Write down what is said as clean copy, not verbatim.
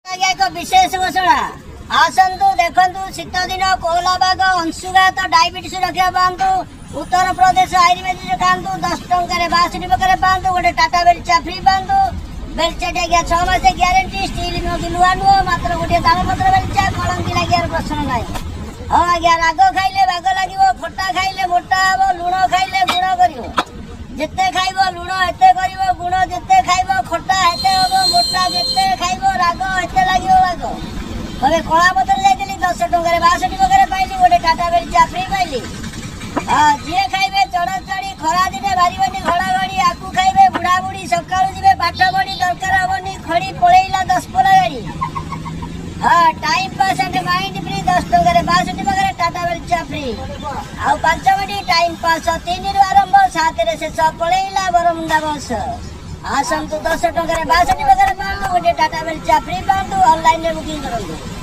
एक विशेष घोषणा आसतु देखु शीत दिन कोहला बाग अंशुघात डायबिटीज रक्षा पातु उत्तर प्रदेश आयुर्वेदिक खातु 10 टकर 62 प्रकार पातु गोटे टाटा बेलचा फ्री पातु बेलचा आज्ञा 6 मास ग्यारंटी स्टील नुआ नुह मात्र गोटे तालपत्र बेलचा कलंकी लगे प्रश्न ना हाँ आज्ञा राग खाइले बाग लगे खटा खाइले मोटा हम लुण खाइले गुण कर जिते खाइब लुण एते कर गुण जिते खाइब खटा एते हम मोटा जिते खाइब राग एते लगे बाग हमें कला बदल जाइली 10 टकर 62 प्रकार पाइली गोटे टाटा बेलचा फ्री पाइली जी खाइबे चढ़ा चढ़ी खरा दिने बारिबनी घड़ा घड़ी आकु खाइबे बुढ़ा बुढ़ी सकाळु जिबे पाठ पढ़ी दरकार हबनी खड़ी पळेइला 10 पोला गाड़ी हाँ time pass and mind free 10 टकर 62 प्रकार टाटा बेलचा फ्री आउ 5 मिनिट टाइम पास 3 रु आरंभ 7 रे शेष पळेइला बरमुंडा बस आसंतु 10 टकर 62 प्रकार पांतु गोटे टाटा बेलचा फ्री पांतु ऑनलाइन रे बुकिंग करंतु।